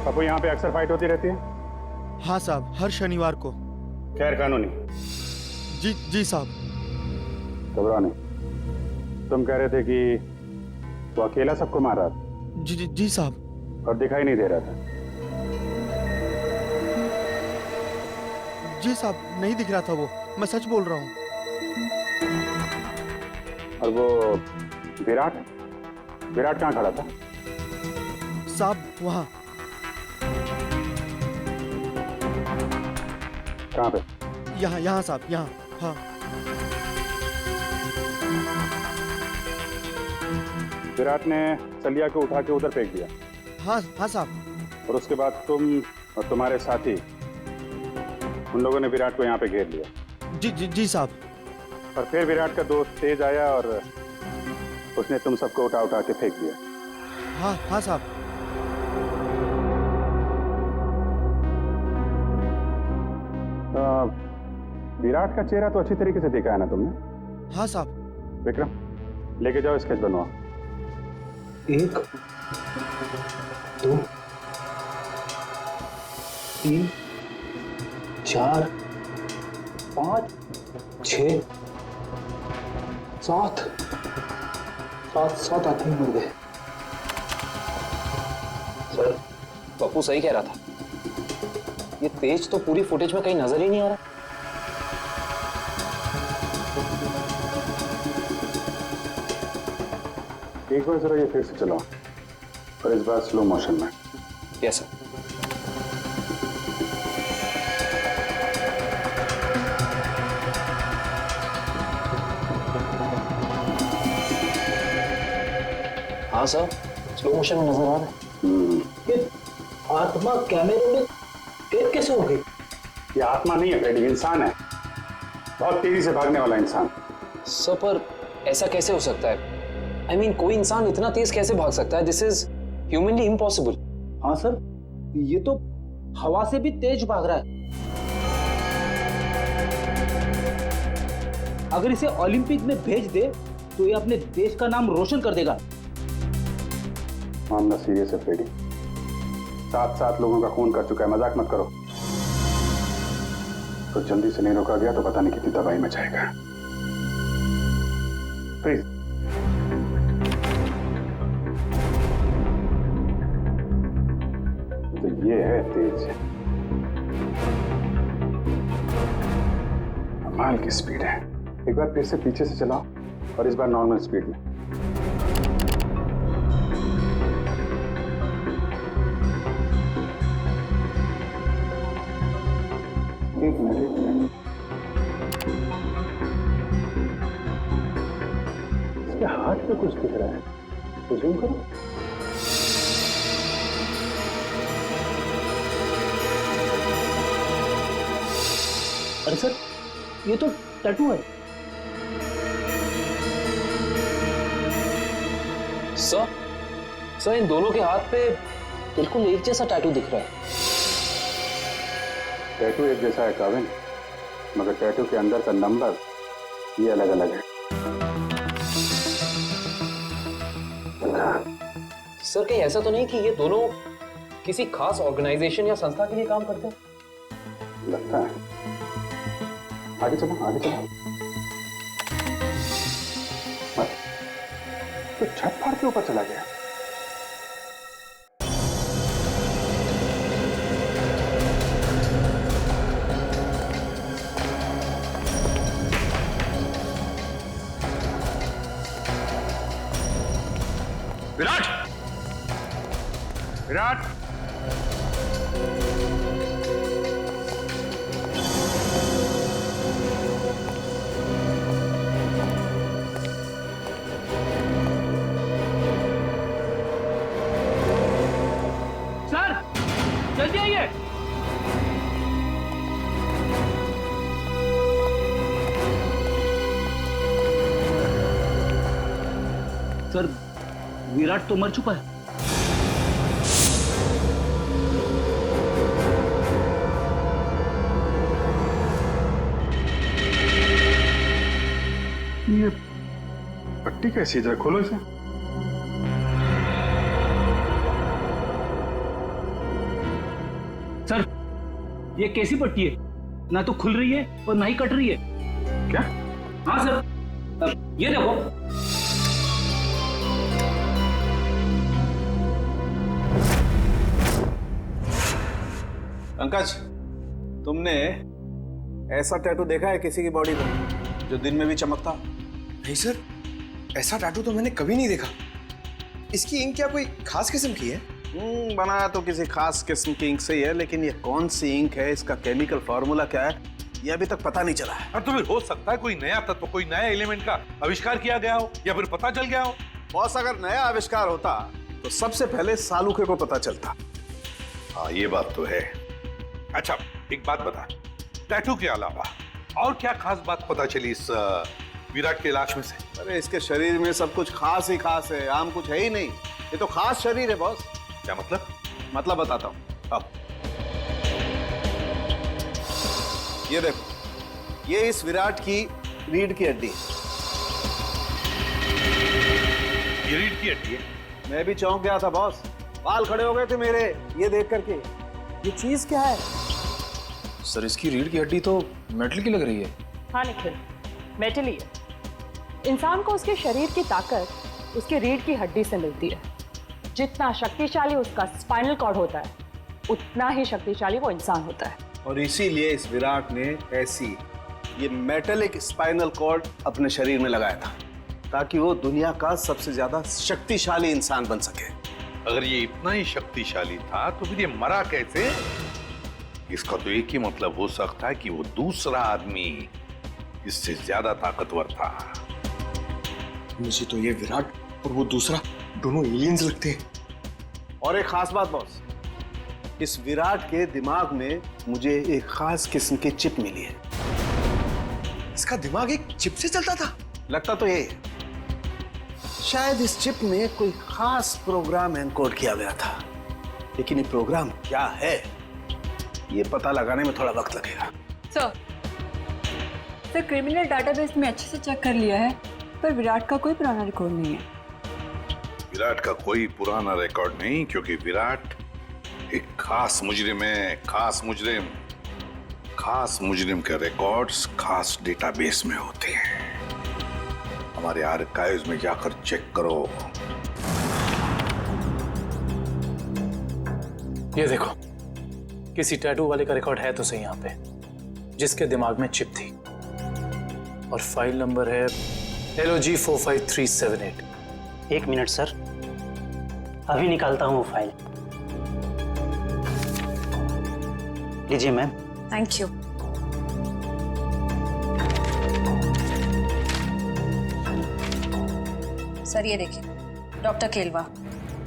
पप्पू, यहाँ पे अक्सर फाइट होती रहती है? हाँ साहब, हर शनिवार को। खैर कानूनी। जी जी साहब। घबराओ नहीं। तुम कह रहे थे कि वो अकेला सबको मार रहा था? जी जी जी साहब। और दिखाई नहीं दे रहा था? जी साहब, नहीं दिख रहा था वो, मैं सच बोल रहा हूँ। और वो विराट विराट कहाँ खड़ा था? साहब वहाँ। कहाँ पे? यहाँ यहाँ साहब, यहाँ। हाँ। विराट ने सलिया को उठा के उधर फेंक दिया? हाँ हाँ साहब। और उसके बाद तुम और तुम्हारे साथी, उन लोगों ने विराट को यहाँ पे घेर लिया? जी जी जी साहब। और फिर विराट का दोस्त तेज आया और उसने तुम सबको उठा उठा के फेंक दिया? हाँ हाँ साहब। विराट का चेहरा तो अच्छी तरीके से देखा है ना तुमने? हाँ साहब। विक्रम, लेके जाओ, स्केच बनवाओ। 1 2 3 4 5 6 7 7 आदमी मर गए। सर, पप्पू सही कह रहा था। ये तेज तो पूरी फुटेज में कहीं नजर ही नहीं आ रहा। एक बार जरा ये फिर से चलाओ, और इस बार स्लो मोशन में। Yes sir. हाँ सर, स्लो मोशन में नजर आ रहा है। ये आत्मा कैमरे में कैद कैसे हो गई? ये आत्मा नहीं है फ्रेडी, इंसान है, बहुत तेजी से भागने वाला इंसान। सर, पर ऐसा कैसे हो सकता है? I mean, कोई इंसान इतना तेज कैसे भाग सकता है? This is humanly impossible. हाँ सर, ये तो हवा से भी तेज भाग रहा है। अगर इसे ओलंपिक में भेज दे तो ये अपने देश का नाम रोशन कर देगा। मामला सीरियस है फ्रेडी, 7 लोगों का खून कर चुका है, मजाक मत करो। तो जल्दी से नहीं रोका गया तो पता नहीं कितनी तबाही मचाएगा। प्लीज। तो ये है तेज, कमाल की स्पीड है। एक बार फिर से पीछे से चलाओ, और इस बार नॉर्मल स्पीड में। एक मिनट, इसके हाथ पे कुछ दिख रहा है, तो जूम करो। अरे सर, ये तो टैटू है। सर, इन दोनों के हाथ पे बिल्कुल एक जैसा टैटू दिख रहा है। टैटू एक जैसा है काविन, मगर टैटू के अंदर का नंबर ये अलग अलग है। सर, कहीं ऐसा तो नहीं कि ये दोनों किसी खास ऑर्गेनाइजेशन या संस्था के लिए काम करते हैं? लगता है। आगे चलो, आगे चलो। मत। तो छत फाड़ के ऊपर चला गया। विराट! विराट! सर, जल्दी आइए। सर, विराट तो मर चुका है। ये पट्टी कैसी है? खोलो इसे। सर, ये कैसी पट्टी है? ना तो खुल रही है और ना ही कट रही है। क्या? हाँ सर, ये देखो। पंकज, तुमने ऐसा टैटू देखा है किसी की बॉडी पर जो दिन में भी चमकता? नहीं सर, ऐसा टैटू तो मैंने कभी नहीं देखा। इसकी इंक क्या कोई खास किस्म की है? बनाया तो किसी खास किस्म की इंक से ही है, लेकिन ये कौन सी इंक है, इसका केमिकल फॉर्मूला क्या है, ये अभी तक पता नहीं चला है। और तो फिर हो सकता है कोई नया तत्व, कोई नया एलिमेंट का आविष्कार किया गया हो या फिर पता चल गया हो। बॉस, अगर नया आविष्कार होता तो सबसे पहले सालूके को पता चलता। हाँ, ये बात तो है। अच्छा, एक बात बता, टैटू के अलावा और क्या खास बात पता चली इस विराट के लाश में से? अरे इसके शरीर में सब कुछ खास ही खास है, आम कुछ है ही नहीं। ये तो खास शरीर है बॉस। क्या मतलब? मतलब बताता हूँ। अब ये देखो, ये इस विराट की रीढ़ की हड्डी है। ये रीढ़ की हड्डी है? मैं भी चौंक गया था बॉस, बाल खड़े हो गए थे मेरे ये देख करके। ये चीज क्या है? सर, इसकी रीढ़ की हड्डी तो मेटल की लग रही है। हाँ निखिल, मेटल ही है। इंसान को उसके शरीर की ताकत उसके रीढ़ की हड्डी से मिलती है। जितना शक्तिशाली उसका स्पाइनल कॉर्ड होता है, उतना ही शक्तिशाली वो इंसान होता है। और इसीलिए इस विराट ने ऐसी ये मेटेलिक स्पाइनल कॉर्ड अपने शरीर में लगाया था, ताकि वो दुनिया का सबसे ज्यादा शक्तिशाली इंसान बन सके। अगर ये इतना ही शक्तिशाली था तो फिर ये मरा कैसे? इसका तो एक ही मतलब हो सकता है कि वो दूसरा आदमी इससे ज्यादा ताकतवर था। मुझे तो ये विराट और वो दूसरा दोनों एलियंस लगते हैं। और एक खास बात बॉस, इस विराट के दिमाग में मुझे एक खास किस्म की चिप मिली है। इसका दिमाग एक चिप से चलता था? लगता तो ये है। शायद इस चिप में कोई खास प्रोग्राम एनकोड किया गया था, लेकिन ये प्रोग्राम क्या है ये पता लगाने में थोड़ा वक्त लगेगा। सर, क्रिमिनल डाटाबेस में अच्छे से चेक कर लिया है, पर विराट का कोई पुराना रिकॉर्ड नहीं है। विराट का कोई पुराना रिकॉर्ड नहीं, क्योंकि विराट एक खास मुजरिम है। खास मुजरिम के रिकॉर्ड्स खास डेटाबेस में होते हैं। हमारे आर्काइव्स में जाकर चेक करो। ये देखो, किसी टैटू वाले का रिकॉर्ड है तो सही यहाँ पे, जिसके दिमाग में चिप थी, और फाइल नंबर है LOG 45378। एक मिनट सर, अभी निकालता हूँ वो फाइल। लीजिए मैम। Thank you. सर ये देखिए, डॉक्टर केलवा,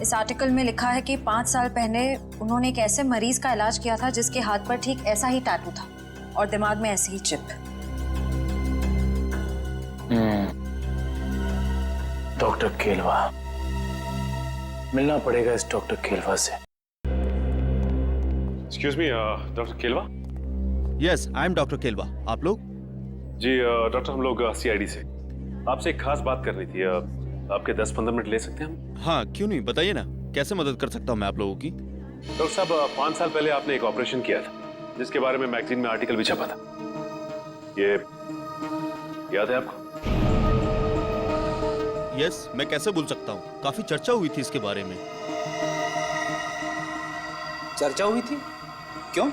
इस आर्टिकल में लिखा है कि 5 साल पहले उन्होंने एक ऐसे मरीज का इलाज किया था जिसके हाथ पर ठीक ऐसा ही टैटू था और दिमाग में ऐसी ही चिप। डॉक्टर केलवा, मिलना पड़ेगा इस डॉक्टर केलवा से। Excuse me, doctor Kelwa. Yes, I am doctor Kelwa. आप लोग? जी डॉक्टर, हम लोग CID से आपसे एक खास बात करनी थी। आपके 10-15 मिनट ले सकते हैं हम? हाँ, क्यों नहीं, बताइए ना, कैसे मदद कर सकता हूँ मैं आप लोगों की? डॉक्टर साहब, 5 साल पहले आपने एक ऑपरेशन किया था, जिसके बारे में मैगजीन में आर्टिकल भी छपा था। ये याद है आपको? यस, मैं कैसे भूल सकता हूँ, काफी चर्चा हुई थी इसके बारे में। चर्चा हुई थी? क्यों?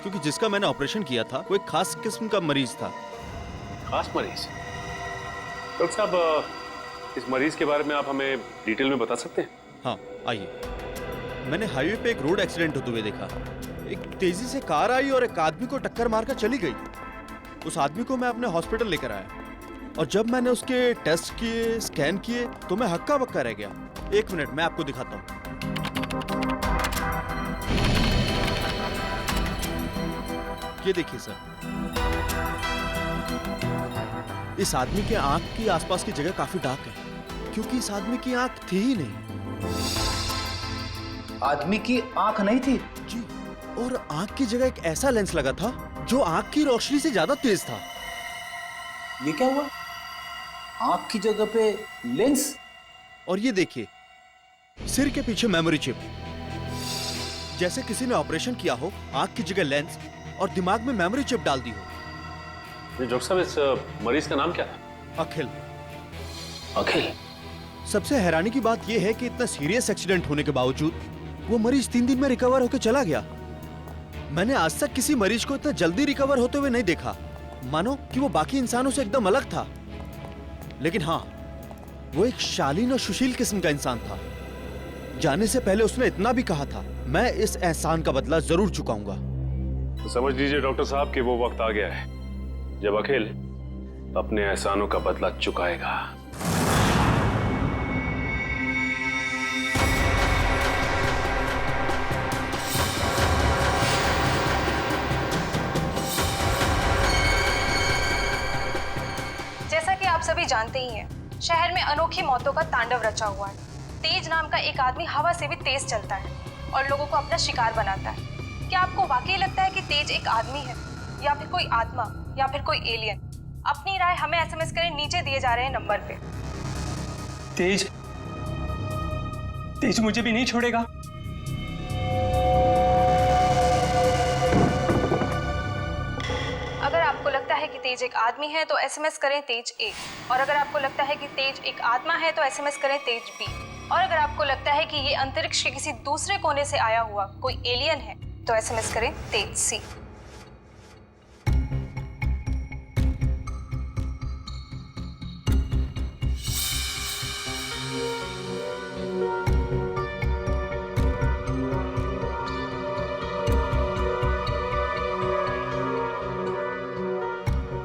क्योंकि जिसका मैंने ऑपरेशन किया था वो एक खास किस्म का मरीज था। खास मरीज? डॉक्टर साहब, इस मरीज के बारे में आप हमें डिटेल में बता सकते हैं? हाँ, आइए। मैंने हाईवे पे एक रोड एक्सीडेंट होते हुए देखा। एक तेजी से कार आई और एक आदमी को टक्कर मारकर चली गई। उस आदमी को मैं अपने हॉस्पिटल लेकर आया, और जब मैंने उसके टेस्ट किए, स्कैन किए, तो मैं हक्का बक्का रह गया। एक मिनट, मैं आपको दिखाता हूँ। ये देखिए सर, इस आदमी के आंख की आसपास की जगह काफी डार्क है, क्योंकि इस आदमी की आंख थी ही नहीं। आदमी की आंख नहीं थी? जी, और आंख की जगह एक ऐसा लेंस लगा था जो आंख की रोशनी से ज्यादा तेज था। ये क्या हुआ? आंख की जगह पे लेंस? और ये देखिए, सिर के पीछे मेमोरी चिप। जैसे किसी ने ऑपरेशन किया हो, आंख की जगह लेंस और दिमाग में मेमोरी चिप डाल दी हो। ये डॉक्टर साहब, इस मरीज का नाम क्या था? अखिल। अखिल? सबसे हैरानी की बात यह है कि इतना सीरियस एक्सीडेंट होने के बावजूद वो मरीज 3 दिन में रिकवर होकर चला गया। मैंने आज तक किसी मरीज को इतना जल्दी रिकवर होते हुए नहीं देखा, मानो कि वो बाकी इंसानों से एकदम अलग था। लेकिन हाँ, वो एक शालीन और सुशील किस्म का इंसान था। जाने से पहले उसने इतना भी कहा था, मैं इस एहसान का बदला जरूर चुकाऊंगा। तो समझ लीजिए डॉक्टर साहब कि वो वक्त आ गया है जब अखिल अपने एहसानों का बदला चुकाएगा। जैसा कि आप सभी जानते ही हैं, शहर में अनोखी मौतों का तांडव रचा हुआ है। तेज नाम का एक आदमी हवा से भी तेज चलता है और लोगों को अपना शिकार बनाता है। क्या आपको वाकई लगता है कि तेज एक आदमी है या फिर कोई आत्मा या फिर कोई एलियन? अपनी राय हमें SMS करें, नीचे दिए जा रहे हैं नंबर पे। तेज मुझे भी नहीं छोड़ेगा। अगर आपको लगता है कि तेज एक आदमी है तो SMS करें तेज A, और अगर आपको लगता है कि तेज एक आत्मा है तो SMS करें तेज B, और अगर आपको लगता है कि ये अंतरिक्ष के किसी दूसरे कोने से आया हुआ कोई एलियन है तो SMS करें तेज C।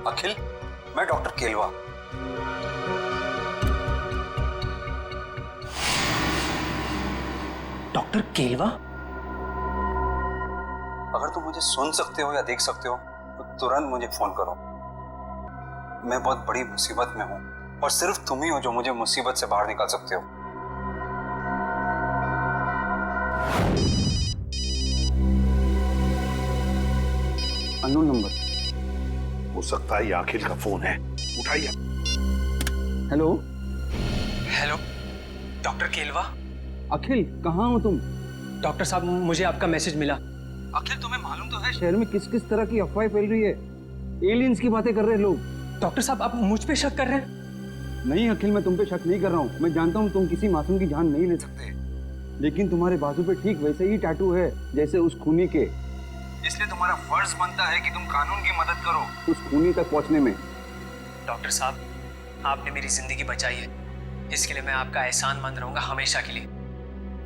अखिल, मैं डॉक्टर केलवा। डॉक्टर केलवा? अगर तुम मुझे सुन सकते हो या देख सकते हो तो तुरंत मुझे फोन करो। मैं बहुत बड़ी मुसीबत में हूं और सिर्फ तुम ही हो जो मुझे मुसीबत से बाहर निकाल सकते हो। Unknown number. हो सकता है ये अखिल का फोन है, उठाइए। Hello. Hello, doctor Kelwa? Akhil, कहाँ हो तुम? डॉक्टर साहब, मुझे आपका मैसेज मिला। अखिल, तुम्हें मालूम तो है शहर में किस किस तरह की अफवाहें फैल रही है। एलियंस की बातें कर रहे हैं लोग। डॉक्टर साहब, आप मुझ पे शक कर रहे हैं? नहीं अखिल, मैं तुम पे शक नहीं कर रहा हूँ। मैं जानता हूँ तुम किसी मासूम की जान नहीं ले सकते, लेकिन तुम्हारे बाजू पे ठीक वैसे ही टैटू है जैसे उस खूनी के। इसलिए तुम्हारा फर्ज बनता है कि तुम कानून की मदद करो उस खूनी तक पहुंचने में। डॉक्टर साहब, आपने मेरी जिंदगी बचाई है, इसके लिए मैं आपका एहसानमंद रहूंगा हमेशा के लिए।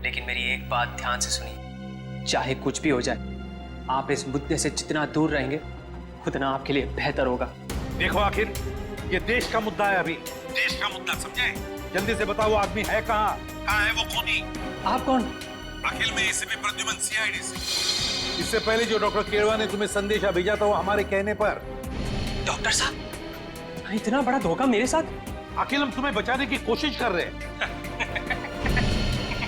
लेकिन मेरी एक बात ध्यान से सुनिए, चाहे कुछ भी हो जाए, आप इस मुद्दे से जितना दूर रहेंगे उतना आपके लिए बेहतर होगा। देखो आखिर, ये देश का मुद्दा है, अभी देश का मुद्दा, समझे? जल्दी से बताओ, वो आदमी है कहाँ है वो खूनी? आप कौन? अखिल में एसीपी प्रद्युमन, CID से। इससे पहले जो डॉक्टर केरवा ने तुम्हें संदेशा भेजा था वो हमारे कहने पर। डॉक्टर साहब, इतना बड़ा धोखा मेरे साथ? अखिल, हम तुम्हें बचाने की कोशिश कर रहे हैं।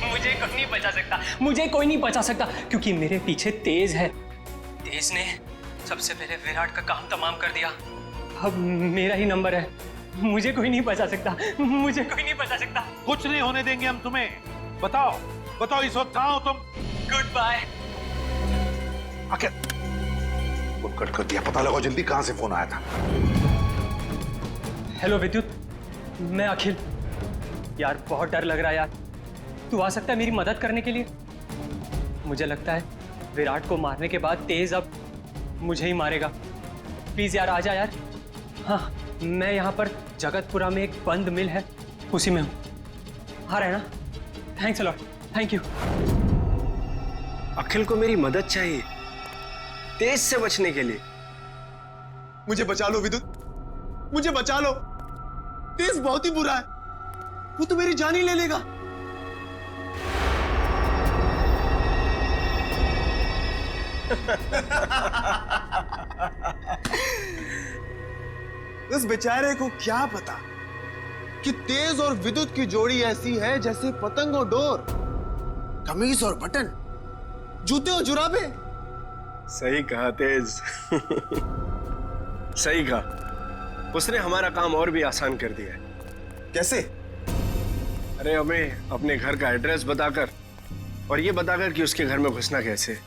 मुझे कोई नहीं बचा सकता, मुझे कोई नहीं बचा सकता, क्योंकि मेरे पीछे तेज है। तेज ने सबसे पहले विराट का काम तमाम कर दिया। अब मेरा ही नंबर है। मुझे कोई नहीं बचा सकता, मुझे कोई नहीं बचा सकता। कुछ नहीं होने देंगे हम तुम्हें। बताओ बताओ, इस वक्त कहाँ हो तुम? Good bye. आखिर फोन कट कर दिया, पता लगाओ जल्दी कहाँ से फोन आया था। हेलो विद्युत, मैं अखिल। यार बहुत डर लग रहा है यार, तू आ सकता है मेरी मदद करने के लिए? मुझे लगता है विराट को मारने के बाद तेज अब मुझे ही मारेगा। प्लीज यार आजा यार। हाँ, मैं यहाँ पर जगतपुरा में एक बंद मिल है, उसी में हूँ। आ रहा है ना? Thanks a lot, thank you. Akhil को मेरी मदद चाहिए तेज से बचने के लिए। मुझे बचा लो विद्युत, मुझे बचा लो। तेज बहुत ही बुरा है, वो तो मेरी जान ही ले लेगा। उस बेचारे को क्या पता कि तेज और विद्युत की जोड़ी ऐसी है जैसे पतंग और डोर, कमीज और बटन, जूते और जुराबे। सही कहा तेज। सही कहा। उसने हमारा काम और भी आसान कर दिया है। कैसे? अरे हमें अपने घर का एड्रेस बताकर और ये बताकर कि उसके घर में घुसना कैसे।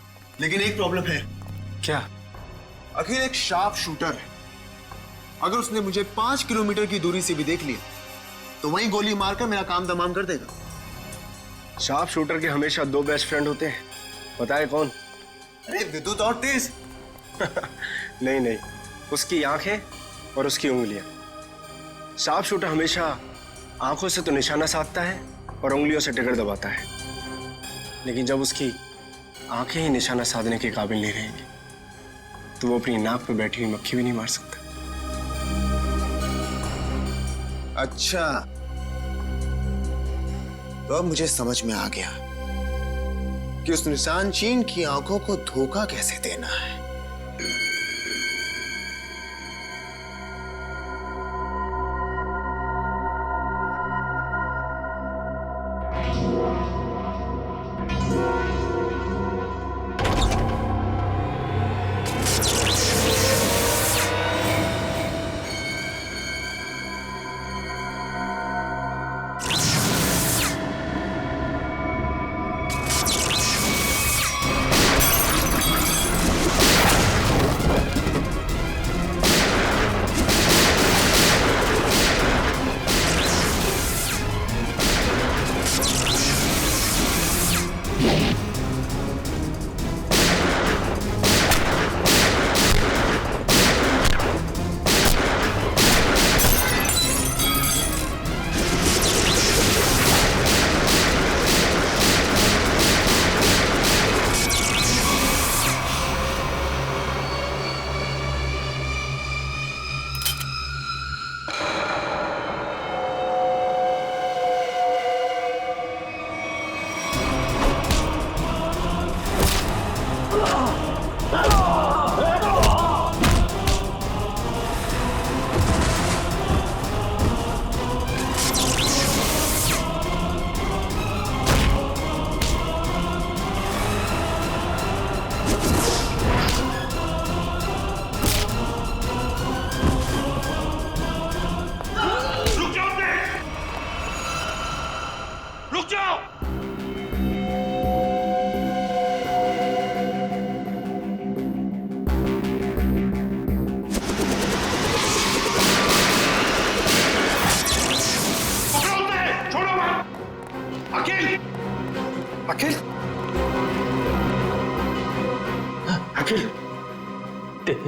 लेकिन एक प्रॉब्लम है। क्या? अखिल एक शार्प शूटर है। अगर उसने मुझे 5 किलोमीटर की दूरी से भी देख लिया तो वहीं गोली मारकर मेरा काम तमाम कर देगा। शार्प शूटर के हमेशा 2 बेस्ट फ्रेंड होते हैं, पता है कौन? अरे विद्युत और तेज। नहीं नहीं, उसकी आंखें और उसकी उंगलियां। शार्प शूटर हमेशा आंखों से तो निशाना साधता है और उंगलियों से ट्रिगर दबाता है, लेकिन जब उसकी आंखें ही निशाना साधने के काबिल नहीं रहेंगी तो वो अपनी नाक पे बैठी हुई मक्खी भी नहीं मार सकता। अच्छा, तो अब मुझे समझ में आ गया कि उस निशान चीन की आंखों को धोखा कैसे देना है।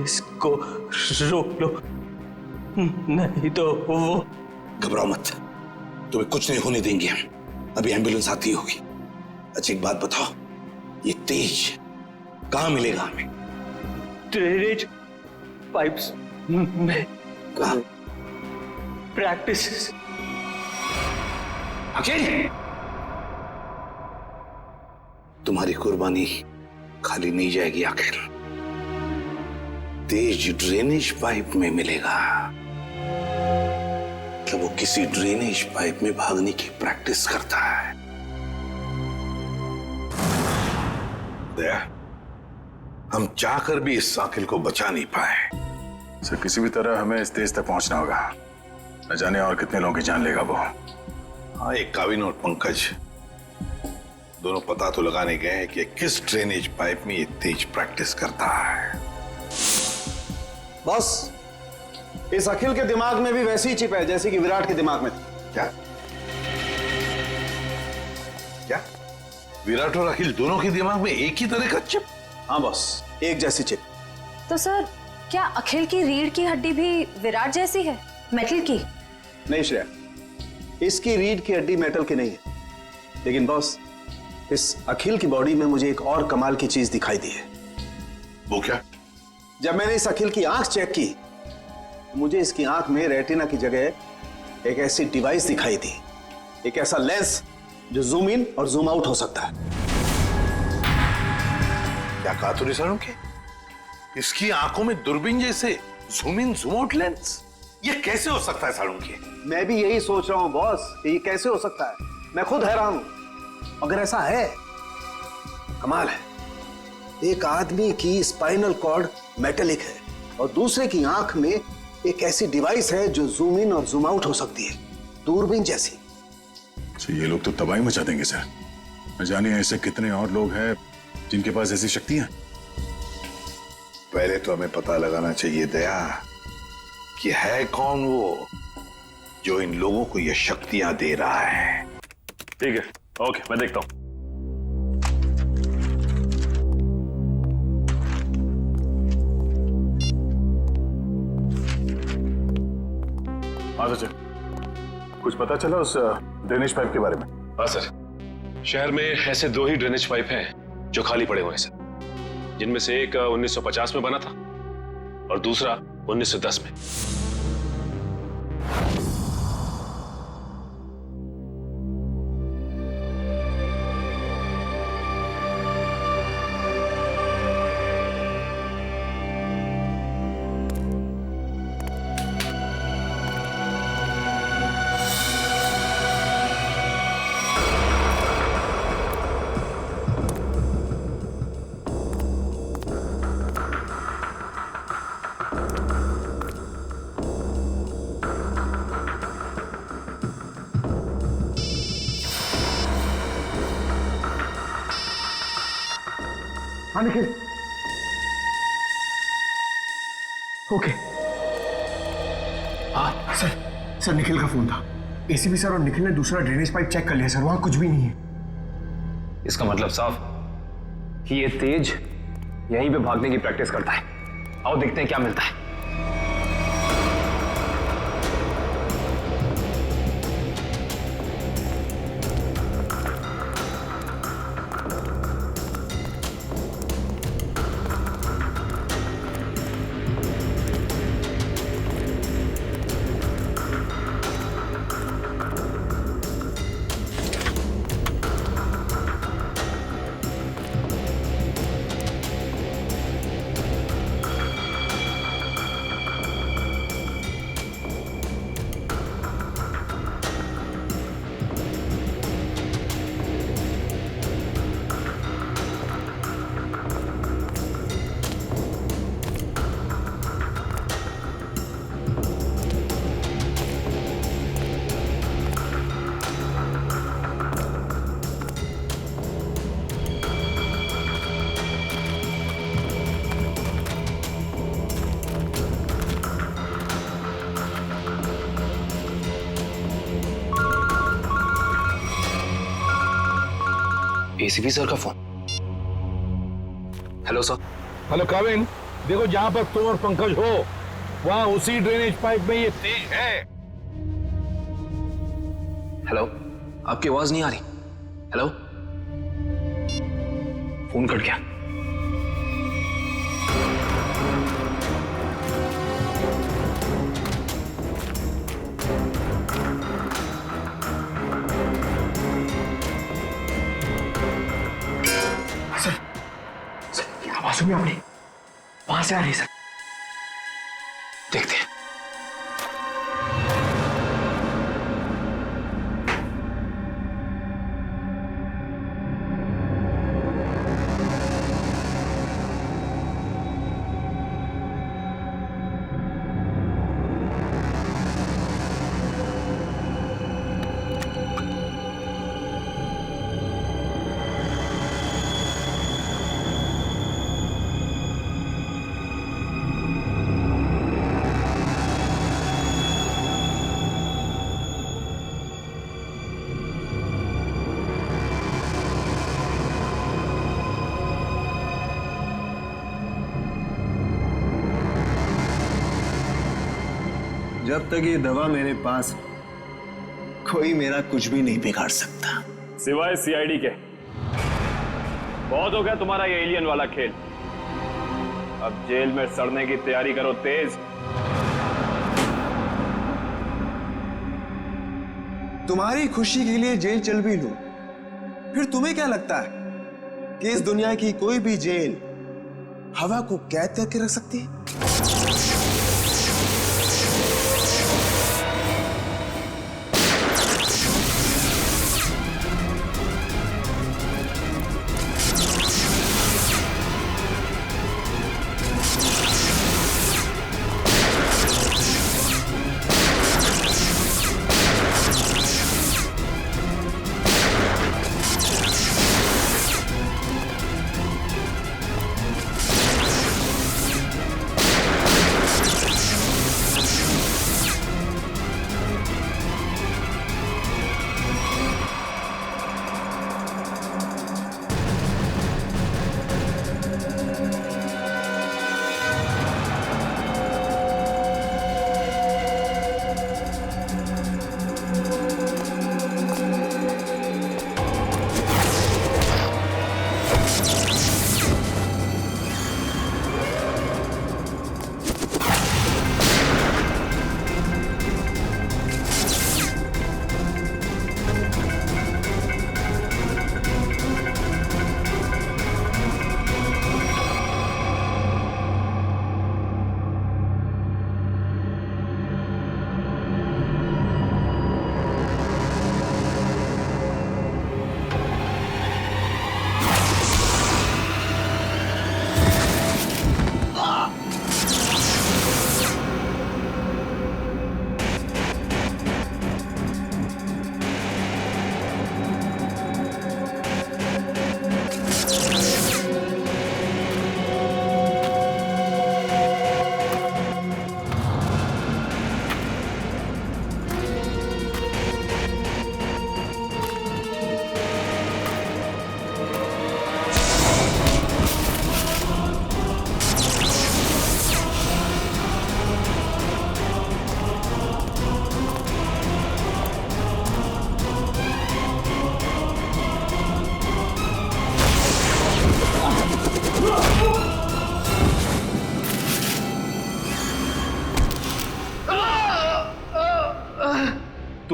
इसको रोक लो, नहीं तो वो। घबराओ मत, तुम्हें कुछ नहीं होने देंगे हम। अभी एम्बुलेंस आती होगी। अच्छा एक बात बताओ, ये तेज कहाँ मिलेगा हमें? ड्रेनेज पाइप्स में। कहाँ? प्रैक्टिस। अखिल, तुम्हारी कुर्बानी खाली नहीं जाएगी आखिर। तेज ड्रेनेज पाइप में मिलेगा। तो वो किसी ड्रेनेज पाइप में भागने की प्रैक्टिस करता है। दया, हम चाहकर भी इस साकिल को बचा नहीं पाए। सर किसी भी तरह हमें इस तेज तक पहुंचना होगा। न जाने और कितने लोगों की जान लेगा वो। हाँ, एक काविन और पंकज दोनों पता तो लगाने गए हैं कि किस ड्रेनेज पाइप में ये तेज प्रैक्टिस करता है। बॉस, इस अखिल के दिमाग में भी वैसी ही चिप है जैसे कि विराट के दिमाग में थी। क्या? क्या? विराट और अखिल दोनों के दिमाग में एक ही तरह का चिप? हाँ बॉस, एक जैसी चिप। तो सर, क्या अखिल की रीढ़ की हड्डी भी विराट जैसी है, मेटल की? नहीं श्रेया, इसकी रीढ़ की हड्डी मेटल की नहीं है। लेकिन बॉस, इस अखिल की बॉडी में मुझे एक और कमाल की चीज दिखाई दी है। वो क्या? जब मैंने इस अखिल की आंख चेक की, मुझे इसकी आंख में रेटिना की जगह एक ऐसी डिवाइस दिखाई दी, एक ऐसा लेंस जो जूम इन और जूम आउट हो सकता है। क्या कहा तूने सालुंखे? इसकी आंखों में दूरबीन जैसे zoom in zoom out lens? ये कैसे हो सकता है सालुंखे? मैं भी यही सोच रहा हूं बॉस, ये कैसे हो सकता है। मैं खुद हैरान हूं। अगर ऐसा है, कमाल है। एक आदमी की स्पाइनल कॉर्ड मेटेलिक है और दूसरे की आंख में एक ऐसी डिवाइस है जो जूम इन और जूम आउट हो सकती है, दूरबीन जैसी। ये लोग तो तबाही मचा देंगे सर। न जाने ऐसे कितने और लोग हैं जिनके पास ऐसी शक्तियां। पहले तो हमें पता लगाना चाहिए दया कि है कौन वो जो इन लोगों को ये शक्तियां दे रहा है। ठीक है, ओके, मैं देखता हूं। हाँ सचिन, कुछ पता चला उस ड्रेनेज पाइप के बारे में? हाँ सर, शहर में ऐसे 2 ही ड्रेनेज पाइप हैं जो खाली पड़े हुए हैं सर, जिनमें से एक 1950 में बना था और दूसरा 1910 में। हाँ निखिल, ओके। हाँ सर निखिल का फोन था। एसीपी सर और निखिल ने दूसरा ड्रेनेज पाइप चेक कर लिया सर, वहां कुछ भी नहीं है। इसका मतलब साफ कि ये तेज यहीं पे भागने की प्रैक्टिस करता है। आओ देखते हैं क्या मिलता है। एसीपी सर का फोन। Hello sir. हेलो काविन, देखो जहां पर तुम और पंकज हो वहां उसी ड्रेनेज पाइप में ये तेज है। हेलो, आपकी आवाज नहीं आ रही। हेलो, फोन कट गया। आवाज सुनिए आपने, वहां से आ रही सर। देखते हैं। जब तक ये दवा मेरे पास है, कोई मेरा कुछ भी नहीं बिगाड़ सकता, सिवाय सीआईडी के। बहुत हो गया तुम्हारा ये एलियन वाला खेल। अब जेल में सड़ने की तैयारी करो तेज। तुम्हारी खुशी के लिए जेल चल भी लूं, फिर तुम्हें क्या लगता है कि इस दुनिया की कोई भी जेल हवा को कैद करके रख सकती है?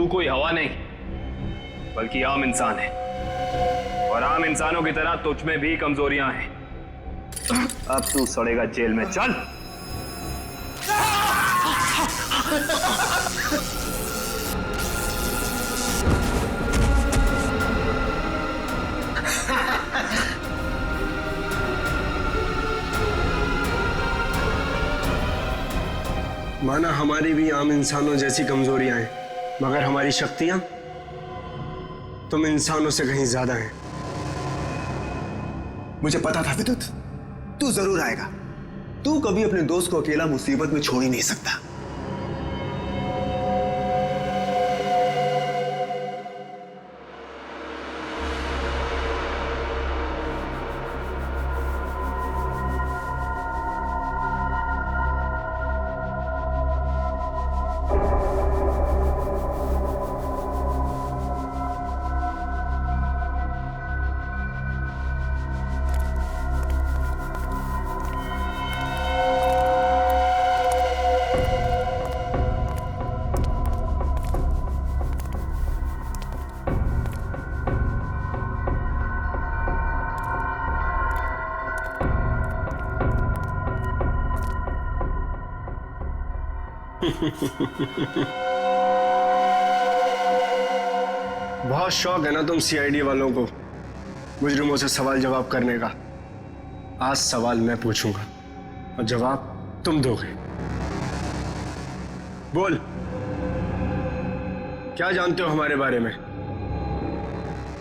तू कोई हवा नहीं बल्कि आम इंसान है, और आम इंसानों की तरह तुझ में भी कमजोरियां हैं। अब तू सड़ेगा जेल में। चल। माना हमारी भी आम इंसानों जैसी कमजोरियां हैं, मगर हमारी शक्तियां तुम इंसानों से कहीं ज्यादा हैं। मुझे पता था विद्युत, तू जरूर आएगा। तू कभी अपने दोस्त को अकेला मुसीबत में छोड़ ही नहीं सकता। बहुत शौक है ना तुम सीआईडी वालों को मुजरिमों से सवाल जवाब करने का। आज सवाल मैं पूछूंगा और जवाब तुम दोगे। बोल, क्या जानते हो हमारे बारे में?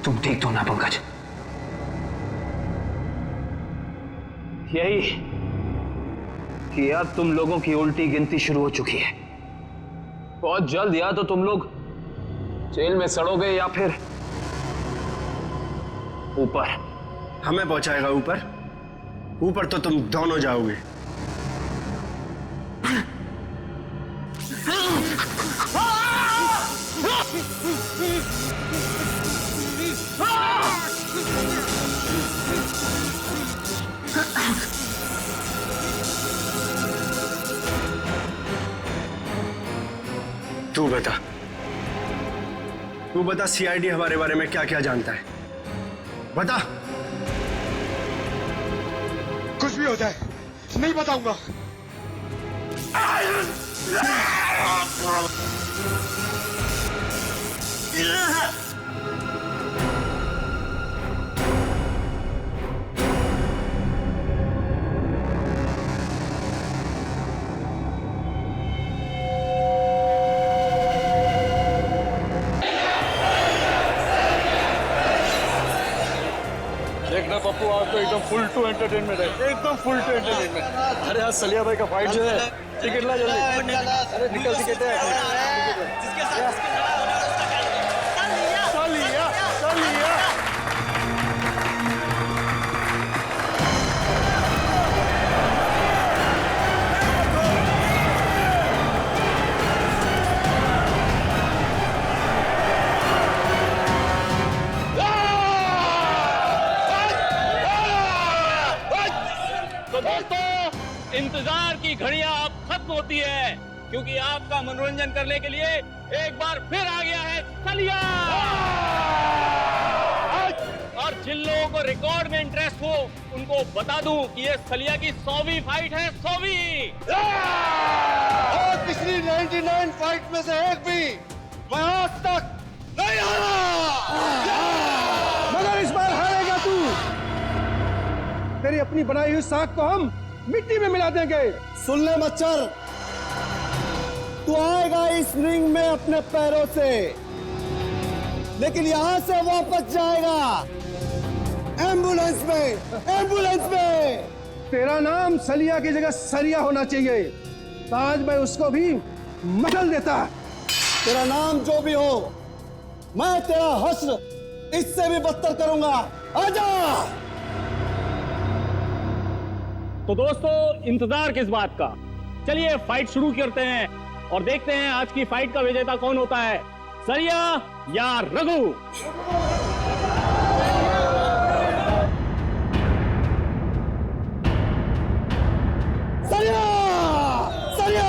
तुम ठीक तो ना पंकज? यही कि अब तुम लोगों की उल्टी गिनती शुरू हो चुकी है। बहुत जल्द या तो तुम लोग जेल में सड़ोगे या फिर ऊपर। हमें पहुंचाएगा ऊपर? ऊपर तो तुम दोनों जाओगे। तू बता सीआईडी हमारे बारे में क्या क्या जानता है? बता। कुछ भी हो जाए नहीं बताऊंगा। देखना पप्पू, आज तो एकदम फुल टू एंटरटेनमेंट है, एकदम फुल टू एंटरटेनमेंट। अरे आज सलिया भाई का फाइट जो है, टिकट ला जल्दी। अरे निकल टिकट है। सलिया इंतजार की घड़ियां अब खत्म होती है, क्योंकि आपका मनोरंजन करने के लिए एक बार फिर आ गया है सलिया। और जिन लोगों को रिकॉर्ड में इंटरेस्ट हो उनको बता दूं कि ये सलिया की 100वीं फाइट है। 100वीं। और पिछली 99 फाइट में से एक भी मैं आज तक नहीं हारा, मगर इस बार हारेगा तू। तेरी अपनी बनाई हुई साख को हम मिट्टी में मिला देंगे। सुन ले मच्छर, तू आएगा इस रिंग में अपने पैरों से, लेकिन यहां से वापस जाएगा एम्बुलेंस में। एम्बुलेंस में। तेरा नाम सलिया की जगह सरिया होना चाहिए, तो आज मैं उसको भी मसल देता। तेरा नाम जो भी हो, मैं तेरा हश्र इससे भी बदतर करूंगा। आजा। तो दोस्तों, इंतजार किस बात का, चलिए फाइट शुरू करते हैं और देखते हैं आज की फाइट का विजेता कौन होता है, सलिया या रघु। सलिया! सलिया!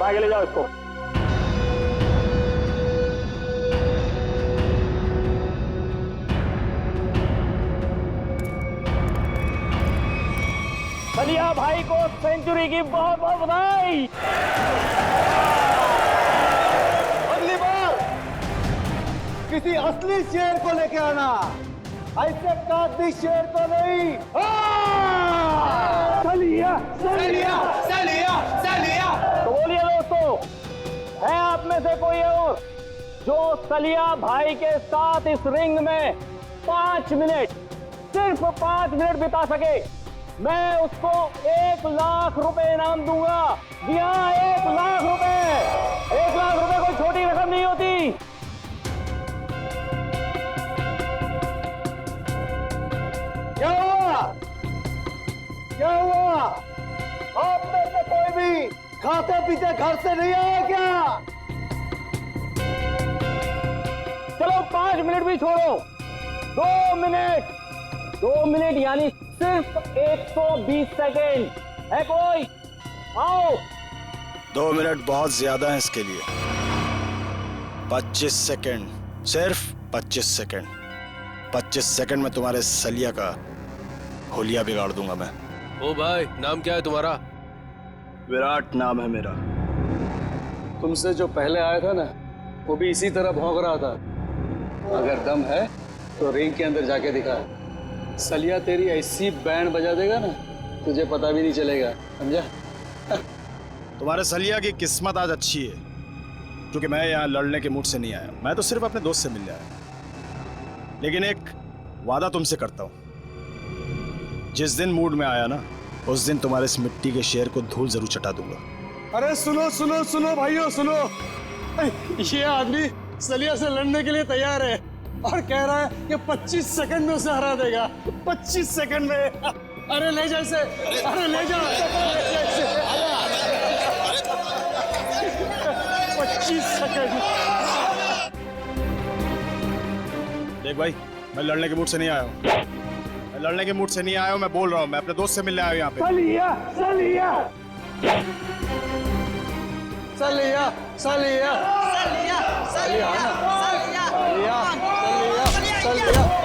उठा के ले जाओ इसको। सलिया भाई को सेंचुरी की बहुत बहुत बधाई। अगली बार किसी असली शेर को लेके आना, ऐसे काती शेर को नहीं। सलिया सलिया सलिया सलिया। तो बोलिए दोस्तों, है आप में से कोई और जो सलिया भाई के साथ इस रिंग में 5 मिनट, सिर्फ 5 मिनट बिता सके? मैं उसको 1 लाख रुपए इनाम दूंगा। जी हाँ, 1 लाख रुपए। 1 लाख रुपए कोई छोटी रकम नहीं होती। क्या हुआ? क्या हुआ? आप में से कोई भी खाते पीते घर से नहीं आया क्या? चलो 5 मिनट भी छोड़ो, 2 मिनट। 2 मिनट यानी सिर्फ 120 सेकेंड। है कोई? आओ। 2 मिनट बहुत ज्यादा है इसके लिए। 25 सेकेंड, सिर्फ 25 सेकेंड। 25 सेकेंड में तुम्हारे सलिया का होलिया बिगाड़ दूंगा मैं। ओ भाई, नाम क्या है तुम्हारा? विराट नाम है मेरा। तुमसे जो पहले आया था ना, वो भी इसी तरह भौंक रहा था। अगर दम है तो रिंग के अंदर जाके दिखा। सलिया तेरी ऐसी बैंड बजा देगा ना, तुझे पता भी नहीं चलेगा, समझा? तुम्हारे सलिया की किस्मत आज अच्छी है, क्योंकि मैं यहाँ लड़ने के मूड से नहीं आया। मैं तो सिर्फ अपने दोस्त से मिलने आया। लेकिन एक वादा तुमसे करता हूँ, जिस दिन मूड में आया ना, उस दिन तुम्हारे इस मिट्टी के शेर को धूल जरूर चटा दूंगा। अरे सुनो सुनो सुनो भाइयों, सुनो। ये आदमी सलिया से लड़ने के लिए तैयार है और कह रहा है कि 25 सेकंड में उसे हरा देगा। 25 सेकंड में। अरे ले जा इसे, अरे ले जा। 25 सेकंड। देख भाई, मैं लड़ने के मूड से नहीं आया हूँ। मैं लड़ने के मूड से नहीं आया हूँ, मैं बोल रहा हूँ। मैं अपने दोस्त से मिलने आया हूँ यहाँ पे। सलिया सलिया सलिया सलिया सलिया सलिया सलिया सलिया।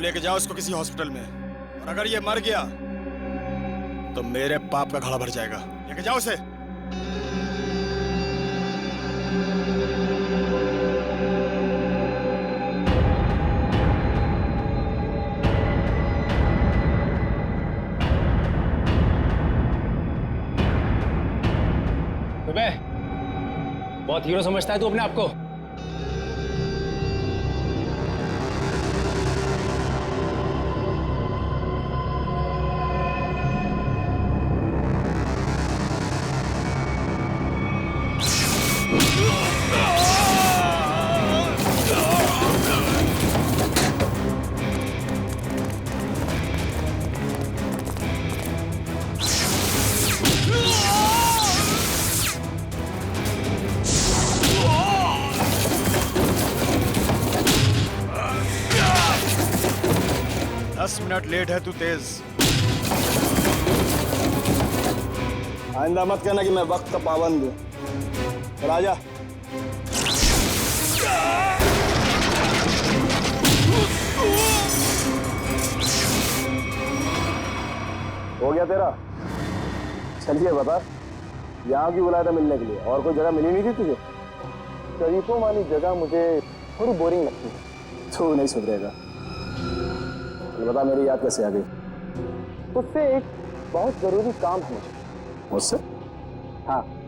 लेके जाओ इसको किसी हॉस्पिटल में, और अगर ये मर गया तो मेरे पाप का घड़ा भर जाएगा। लेके जाओ इसे। बहुत हीरो समझता है तू अपने आप को। लेट है तू तेज। आइंदा मत कहना कि मैं वक्त का पाबंद हूं। चल आजा। हो गया तेरा? चलिए बता, यहाँ क्यों बुलाया था मिलने के लिए? और कोई जगह मिली नहीं थी तुझे? शरीफों वाली जगह मुझे थोड़ी बोरिंग लगती है। तू नहीं सुधरेगा। बता मेरी याद कैसे आ गई? तुझसे एक बहुत जरूरी काम है मुझे। मुझसे? हाँ।